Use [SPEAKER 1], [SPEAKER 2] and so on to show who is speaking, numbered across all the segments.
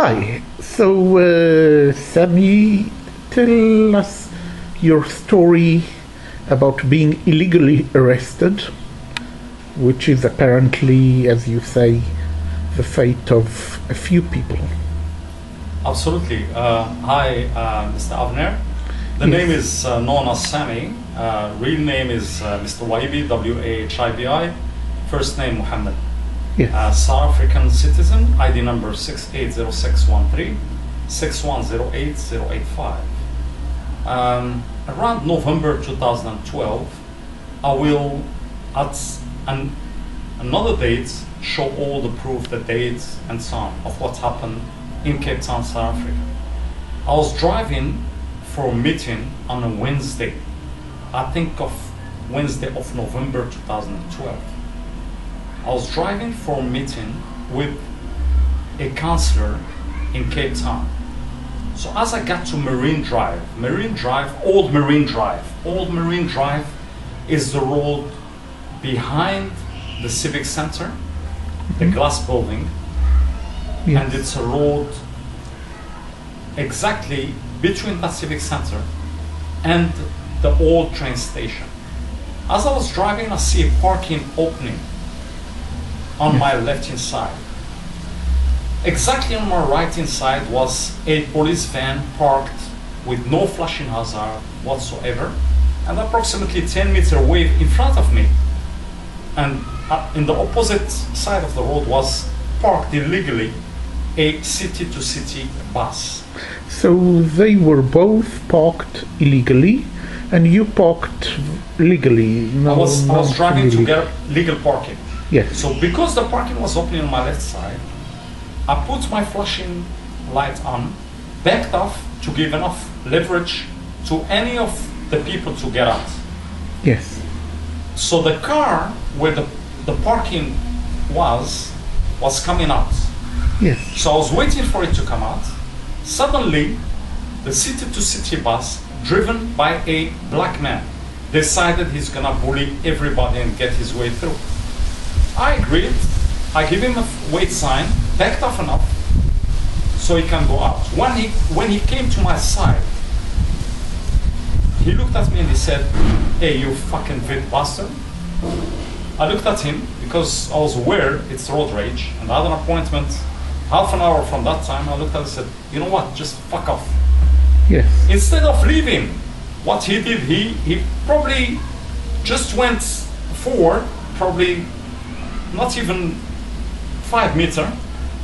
[SPEAKER 1] Hi. So, Sami, tell us your story about being illegally arrested, which is apparently, as you say, the fate of a few people.
[SPEAKER 2] Absolutely. Hi, Mr. Avner. The
[SPEAKER 1] Yes.
[SPEAKER 2] name is known as Sami. Real name is Mr. Wahibi, Wahibi. First name Muhammad.
[SPEAKER 1] Yes.
[SPEAKER 2] South African citizen, ID number 680613, 6108085. Around November 2012, I will, at another date, show all the proof, the dates, and so on of what happened in Cape Town, South Africa. I was driving for a meeting on a Wednesday. I think of Wednesday of November 2012. I was driving for a meeting with a counselor in Cape Town. So as I got to Old Marine Drive is the road behind the Civic Center, the glass building,
[SPEAKER 1] Yes.
[SPEAKER 2] and it's a road exactly between that Civic Center and the old train station. As I was driving, I see a parking opening on my left-hand side. Exactly on my right-hand side was a police van parked with no flashing hazard whatsoever, and approximately 10 meters away in front of me. And in the opposite side of the road was parked illegally a city-to-city bus.
[SPEAKER 1] So they were both parked illegally, and you parked legally.
[SPEAKER 2] I was driving to
[SPEAKER 1] illegally.
[SPEAKER 2] get legal parking.
[SPEAKER 1] Yes.
[SPEAKER 2] So because the parking was opening on my left side, I put my flashing light on, backed off to give enough leverage to any of the people to get out.
[SPEAKER 1] Yes.
[SPEAKER 2] So the car where the parking was coming out.
[SPEAKER 1] Yes.
[SPEAKER 2] So I was waiting for it to come out. Suddenly, the city-to-city bus, driven by a black man, decided he's gonna bully everybody and get his way through. I agreed. I gave him a wait sign, backed off enough so he can go out. When he came to my side, he looked at me and he said, "Hey, you fucking vid bastard." I looked at him because I was aware it's road rage, and I had an appointment half an hour from that time. I looked at him and said, "You know what, just fuck off."
[SPEAKER 1] Yes.
[SPEAKER 2] Instead of leaving, what he did, he probably just went forward, probably not even 5 meters,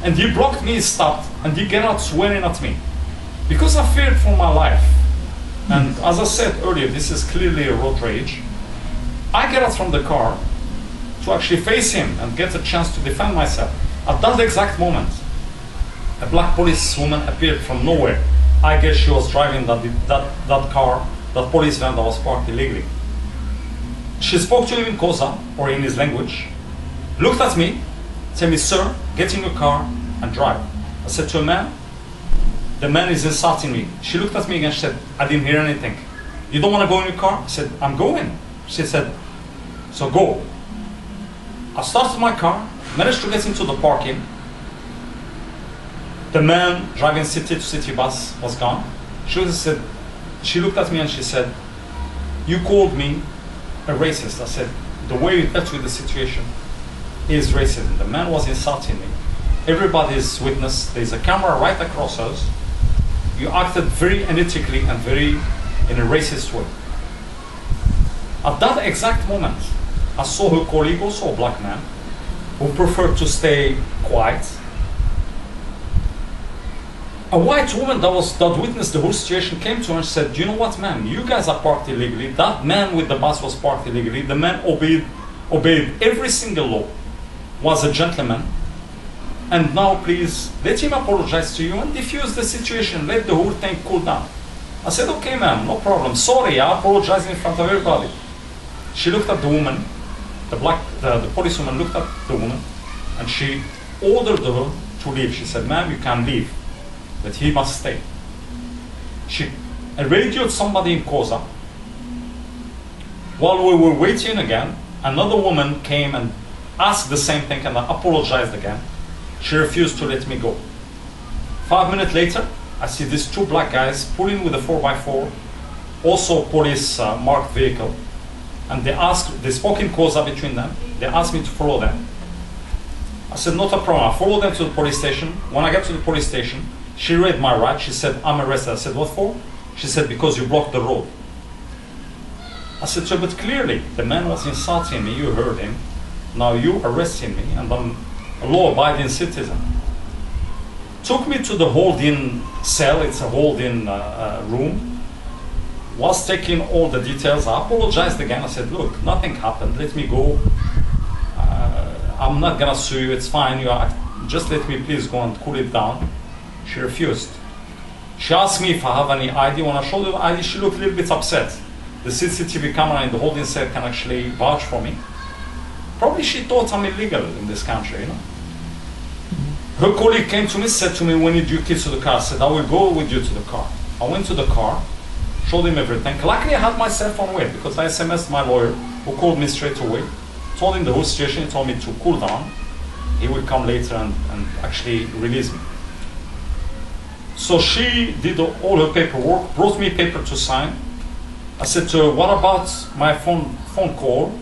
[SPEAKER 2] and he blocked me, stopped, and he got out swearing at me. Because I feared for my life, and as I said earlier, this is clearly a road rage, I get out from the car to actually face him and get a chance to defend myself. At that exact moment, a black policewoman appeared from nowhere. I guess she was driving that car, that police van that was parked illegally. She spoke to him in Xhosa, or in his language, looked at me, said me, "Sir, get in your car and drive." I said to a man, "The man is insulting me." She looked at me again, she said, "I didn't hear anything. You don't want to go in your car?" I said, "I'm going." She said, "So go." I started my car, managed to get into the parking. The man driving city-to-city bus was gone. She looked at me and she said, "You called me a racist." I said, "The way you dealt with the situation is racism." The man was insulting me. Everybody's witness. There's a camera right across us. You acted very unethically and in a racist way. At that exact moment, I saw her colleague, also a black man, who preferred to stay quiet. A white woman that witnessed the whole situation came to her and said, "You know what, ma'am? You guys are parked illegally. That man with the bus was parked illegally. The man obeyed every single law, was a gentleman. And now please let him apologize to you and diffuse the situation. Let the whole thing cool down." I said, "Okay, ma'am, no problem. Sorry, I apologize in front of everybody." She looked at the woman, the policewoman looked at the woman, and she ordered her to leave. She said, "Ma'am, you can leave, but he must stay." She radioed somebody in Xhosa. While we were waiting again, another woman came and asked the same thing, and I apologized again. She refused to let me go. 5 minutes later, I see these two black guys pulling with a 4x4, also police marked vehicle, and they spoke in Kosa between them. They asked me to follow them. I said, not a problem. I followed them to the police station. When I got to the police station, she read my right. She said, I'm arrested. I said, what for? She said, because you blocked the road. I said, so, but clearly, the man was insulting me. You heard him. Now you arresting me, and I'm a law-abiding citizen. Took me to the holding cell. It's a holding room. Was taking all the details. I apologized again. I said, look, nothing happened. Let me go. I'm not gonna sue you. It's fine. Just let me please go and cool it down. She refused. She asked me if I have any ID. When I showed her the ID, she looked a little bit upset. The CCTV camera in the holding cell can actually vouch for me. Probably she thought I'm illegal in this country, you know. Her colleague came to me, said to me, we need your kids to the car. I said, I will go with you to the car. I went to the car, showed him everything. Luckily, I had my cell phone with, because I SMS'd my lawyer, who called me straight away. Told him the whole situation. He told me to cool down. He will come later and actually release me. So she did all her paperwork, brought me paper to sign. I said to her, what about my phone call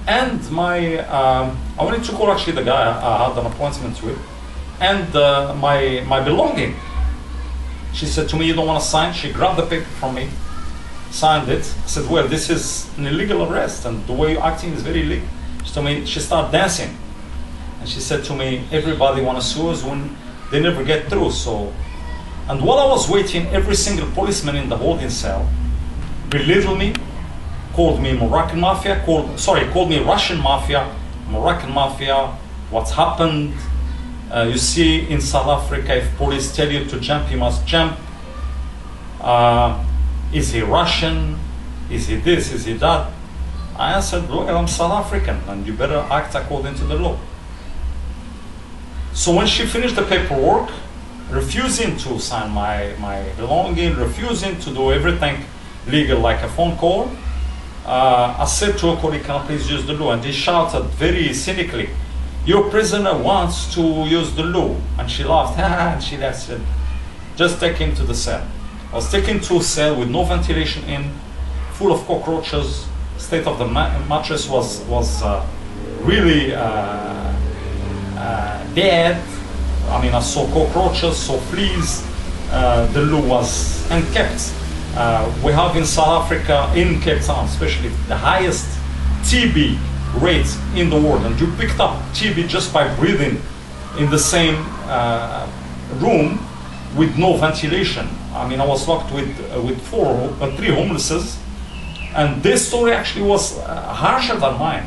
[SPEAKER 2] and my, I wanted to call actually the guy I had an appointment with, and my belonging. She said to me, you don't want to sign? She grabbed the paper from me, signed it. I said, well, this is an illegal arrest, and the way you're acting is very illegal. She told me, she started dancing. And she said to me, everybody want to sue us when they never get through. So, and while I was waiting, every single policeman in the holding cell belittled me, called me Moroccan mafia, called me Russian mafia, Moroccan mafia, what's happened. You see in South Africa, if police tell you to jump, you must jump. Is he Russian? Is he this? Is he that? I answered, look, I'm South African, and you better act according to the law. So when she finished the paperwork, refusing to sign my belonging, refusing to do everything legal like a phone call, I said to her colleague, can I please use the law? And he shouted very cynically, your prisoner wants to use the law. And she laughed, and she said, just take him to the cell. I was taken to a cell with no ventilation in, full of cockroaches. State of the mattress was really dead. I mean, I saw cockroaches, saw fleas. The loo was unkept. We have in South Africa, in Cape Town especially, the highest TB rate in the world. And you picked up TB just by breathing in the same room with no ventilation. I mean, I was locked with 3 homelesses. And this story actually was harsher than mine.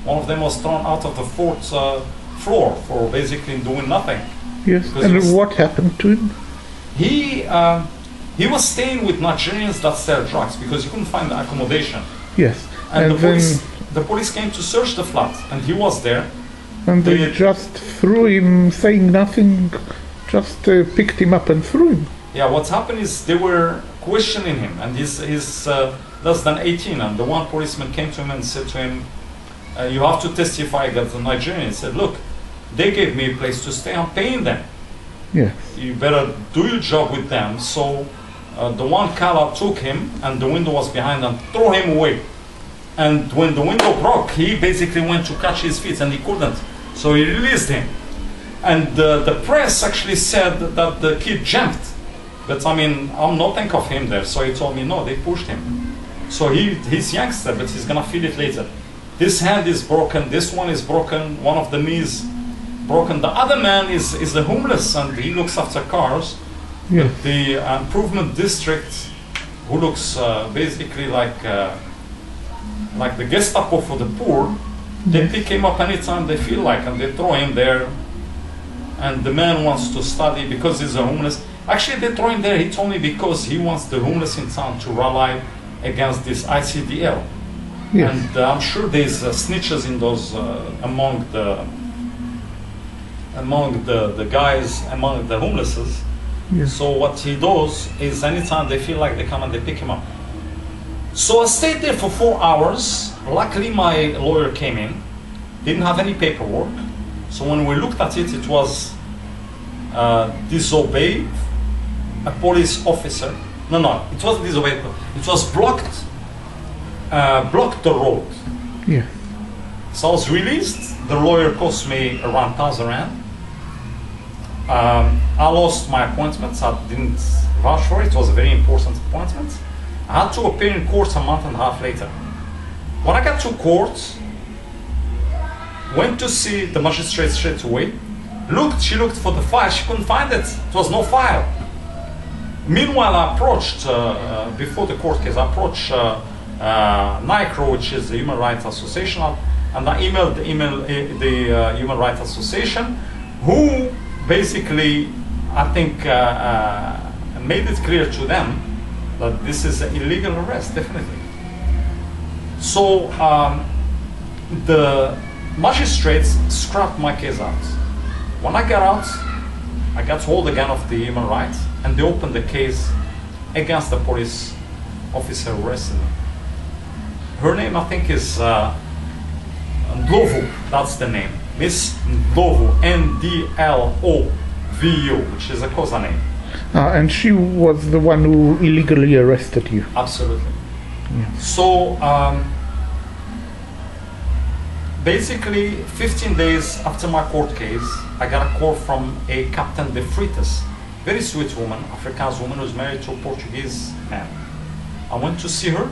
[SPEAKER 2] One of them was thrown out of the 4th floor for basically doing nothing.
[SPEAKER 1] Yes, and what happened to him?
[SPEAKER 2] He was staying with Nigerians that sell drugs because he couldn't find accommodation.
[SPEAKER 1] Yes,
[SPEAKER 2] and the police came to search the flat, and he was there.
[SPEAKER 1] And they just threw him, saying nothing, just picked him up and threw him.
[SPEAKER 2] Yeah, what happened is they were questioning him, and he's less than 18, and the one policeman came to him and said to him, you have to testify against the Nigerian. He said, look, they gave me a place to stay, I'm paying them.
[SPEAKER 1] Yes.
[SPEAKER 2] You better do your job with them. So the one Kala took him, and the window was behind, and threw him away. And when the window broke, he basically went to catch his feet, and he couldn't. So he released him. And the press actually said that the kid jumped. But I mean, I'm not think of him there. So he told me, no, they pushed him. So he's youngster, but he's gonna feel it later. This hand is broken, this one is broken, one of the knees broken. The other man is a homeless, and he looks after cars.
[SPEAKER 1] Yes.
[SPEAKER 2] But the improvement district, who looks basically like the Gestapo for the poor, they pick him up anytime they feel like, and they throw him there. And the man wants to study because he's a homeless. Actually, they throw him there, he told me, because he wants the homeless in town to rally against this ICDL.
[SPEAKER 1] Yes.
[SPEAKER 2] And I'm sure there's snitches in those among the guys, among the homelesses.
[SPEAKER 1] Yes.
[SPEAKER 2] So what he does is anytime they feel like they come and they pick him up. So I stayed there for 4 hours. Luckily my lawyer came in, didn't have any paperwork. So when we looked at it, it was disobeyed a police officer. No, it wasn't disobeyed. It was blocked the road.
[SPEAKER 1] Yeah.
[SPEAKER 2] So I was released. The lawyer cost me around 1,000 rand. I lost my appointments. I didn't vouch for it. It was a very important appointment. I had to appear in court a month and a half later. When I got to court, went to see the magistrate straight away. She looked for the file. She couldn't find it. It was no file. Meanwhile, I approached, before the court case, I approached NICRO, which is the Human Rights Association, and I emailed the Human Rights Association, who basically, I think, made it clear to them that this is an illegal arrest, definitely. So the magistrates scrapped my case out. When I got out, I got hold again of the human rights, and they opened the case against the police officer who arrested me. Her name, I think, is Ndlovu. That's the name. Miss Ndlovu, Ndlovu, which is a Xhosa name.
[SPEAKER 1] And she was the one who illegally arrested you.
[SPEAKER 2] Absolutely.
[SPEAKER 1] Yeah.
[SPEAKER 2] So basically, 15 days after my court case, I got a call from a Captain de Freitas, very sweet woman, Afrikaans woman who's married to a Portuguese man. I went to see her.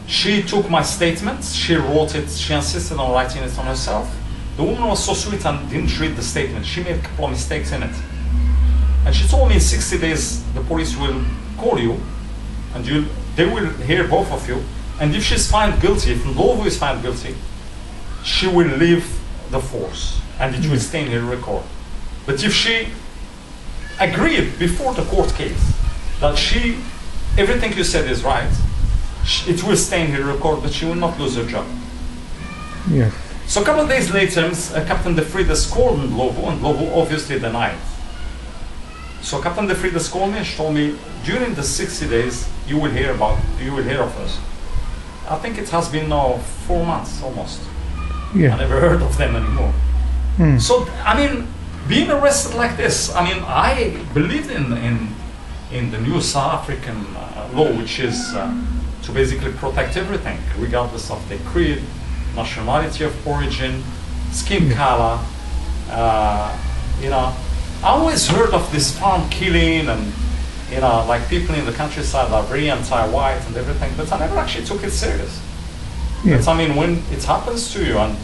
[SPEAKER 2] She took my statements, she wrote it, she insisted on writing it on herself. The woman was so sweet and didn't read the statement. She made a couple of mistakes in it. And she told me in 60 days the police will call you and they will hear both of you. And if she's found guilty, if Ndlovu is found guilty, she will leave the force and it will stay in her record. But if she agreed before the court case that everything you said is right, it will stay in her record, but she will not lose her job.
[SPEAKER 1] Yes.
[SPEAKER 2] So a couple of days later, Captain de Freitas called Ndlovu, and Ndlovu obviously denied. So Captain de Freitas called me and she told me, during the 60 days, you will hear of us. I think it has been now 4 months almost.
[SPEAKER 1] Yeah.
[SPEAKER 2] I never heard of them anymore.
[SPEAKER 1] Mm.
[SPEAKER 2] So, I mean, being arrested like this, I mean, I believed in the new South African law, which is to basically protect everything, regardless of the creed, nationality of origin, skin color. You know, I always heard of this farm killing and, you know, like people in the countryside are very anti-white and everything, but I never actually took it serious.
[SPEAKER 1] Yeah.
[SPEAKER 2] But I mean, when it happens to you, and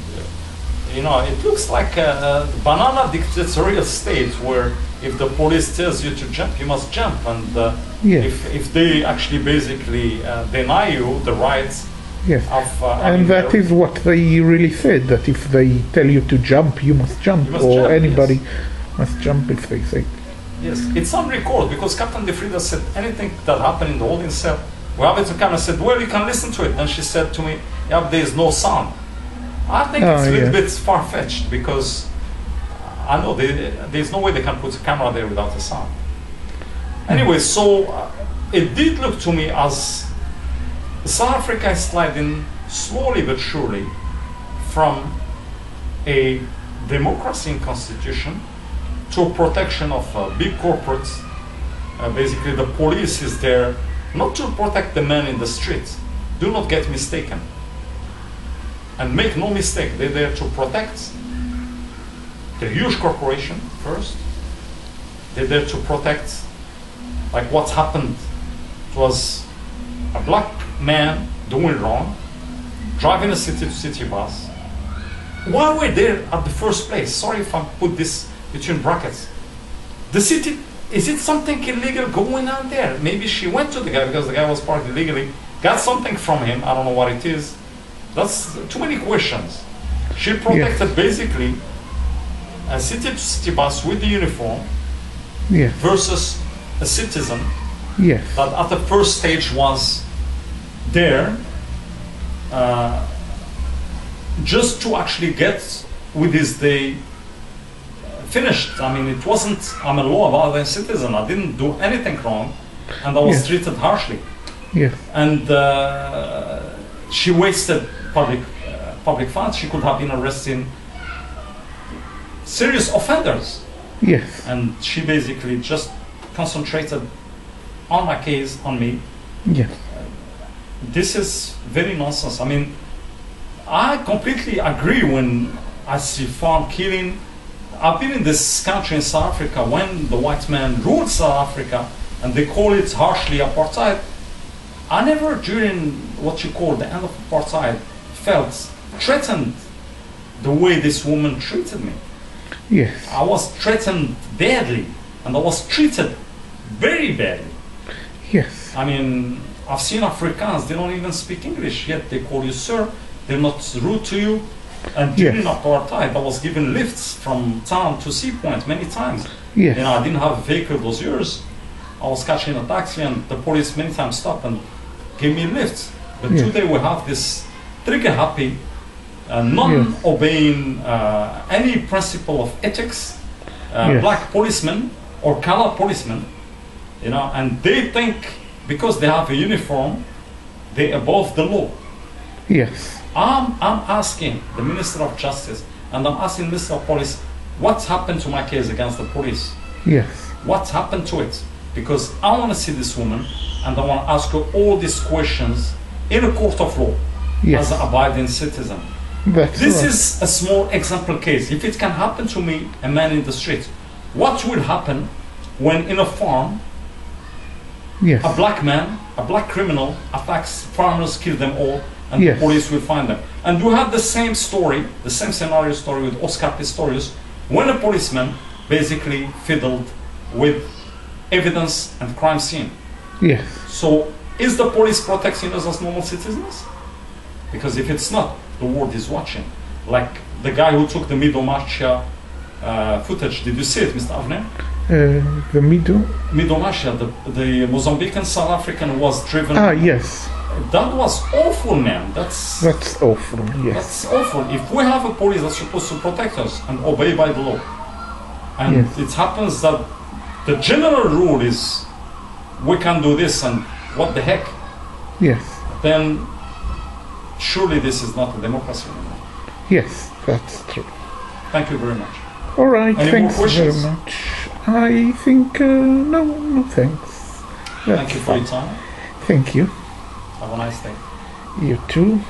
[SPEAKER 2] you know, it looks like a banana dictatorial state where if the police tells you to jump, you must jump, and
[SPEAKER 1] Yes.
[SPEAKER 2] if they actually basically deny you the rights
[SPEAKER 1] Yes.
[SPEAKER 2] of,
[SPEAKER 1] And that is what they really said, that if they tell you to jump, you must jump,
[SPEAKER 2] You must
[SPEAKER 1] or
[SPEAKER 2] jump,
[SPEAKER 1] anybody
[SPEAKER 2] yes.
[SPEAKER 1] must jump if they say.
[SPEAKER 2] Yes, it's on record because Captain de Freitas said anything that happened in the holding cell. We have it to come and said, well, you can listen to it. And she said to me, yeah, but there is no sound. I think it's a little bit far-fetched because I know there's no way they can put a camera there without a sound. Anyway, so it did look to me as South Africa is sliding slowly but surely from a democracy and constitution to a protection of big corporates. Basically, the police is there not to protect the men in the streets. Do not get mistaken. And make no mistake, they're there to protect the huge corporation first. They're there to protect, like what's happened. It was a black man doing wrong, driving a city-to-city bus. Why were they at the first place? Sorry if I put this between brackets. The city, is it something illegal going on there? Maybe she went to the guy because the guy was parked illegally, got something from him, I don't know what it is. That's too many questions. She protected basically a city-to-city bus with the uniform versus a citizen that at the first stage was there just to actually get with his day finished. I mean, it wasn't, I'm a law-abiding citizen, I didn't do anything wrong, and I was treated harshly. And she wasted public funds. She could have been arresting serious offenders.
[SPEAKER 1] Yes.
[SPEAKER 2] And she basically just concentrated on my case, on me.
[SPEAKER 1] Yes.
[SPEAKER 2] This is very nonsense. I mean, I completely agree when I see farm killing. I've been in this country in South Africa when the white man ruled South Africa, and they call it harshly apartheid. I never, during what you call the end of apartheid, felt threatened the way this woman treated me.
[SPEAKER 1] Yes.
[SPEAKER 2] I was threatened badly, and I was treated very badly.
[SPEAKER 1] Yes.
[SPEAKER 2] I mean, I've seen Africans, they don't even speak English, yet they call you sir, they're not rude to you. And during
[SPEAKER 1] Yes.
[SPEAKER 2] apartheid, I was given lifts from town to Sea Point many times.
[SPEAKER 1] Yes.
[SPEAKER 2] You know, I didn't have a vehicle those years. I was catching a taxi, and the police many times stopped and gave me lifts. But
[SPEAKER 1] Yes.
[SPEAKER 2] today we have this trigger-happy, non-obeying any principle of ethics,
[SPEAKER 1] Yes.
[SPEAKER 2] black policemen or color policemen, you know, and they think because they have a uniform, they're above the law.
[SPEAKER 1] Yes.
[SPEAKER 2] I'm asking the Minister of Justice and I'm asking Minister of Police, what's happened to my case against the police?
[SPEAKER 1] Yes.
[SPEAKER 2] What's happened to it? Because I want to see this woman and I want to ask her all these questions in a court of law
[SPEAKER 1] Yes.
[SPEAKER 2] as an abiding citizen.
[SPEAKER 1] That's
[SPEAKER 2] This
[SPEAKER 1] right.
[SPEAKER 2] is a small example case. If it can happen to me, a man in the street, what will happen when in a farm
[SPEAKER 1] Yes.
[SPEAKER 2] a black man, a black criminal attacks farmers, kill them all, and
[SPEAKER 1] Yes.
[SPEAKER 2] the police will find them? And you have the same story, the same scenario story with Oscar Pistorius, when a policeman basically fiddled with evidence and crime scene.
[SPEAKER 1] Yes.
[SPEAKER 2] So is the police protecting us as normal citizens? Because if it's not, the world is watching. Like the guy who took the Midomacha footage, did you see it, Mr. Avner?
[SPEAKER 1] The middle.
[SPEAKER 2] Midomacha, the Mozambican South African who was driven.
[SPEAKER 1] Ah, yes.
[SPEAKER 2] That was awful, man. That's
[SPEAKER 1] awful. Yes.
[SPEAKER 2] that's awful. If we have a police that's supposed to protect us and obey by the law, and
[SPEAKER 1] Yes.
[SPEAKER 2] it happens that the general rule is we can do this and what the heck,
[SPEAKER 1] Yes.
[SPEAKER 2] then surely this is not a democracy anymore.
[SPEAKER 1] Yes. That's true.
[SPEAKER 2] Thank you very much.
[SPEAKER 1] All right.
[SPEAKER 2] Any more
[SPEAKER 1] Thanks very
[SPEAKER 2] questions?
[SPEAKER 1] much. I think no. No thanks.
[SPEAKER 2] Thank you for your time.
[SPEAKER 1] Thank you.
[SPEAKER 2] Have a nice day.
[SPEAKER 1] You too.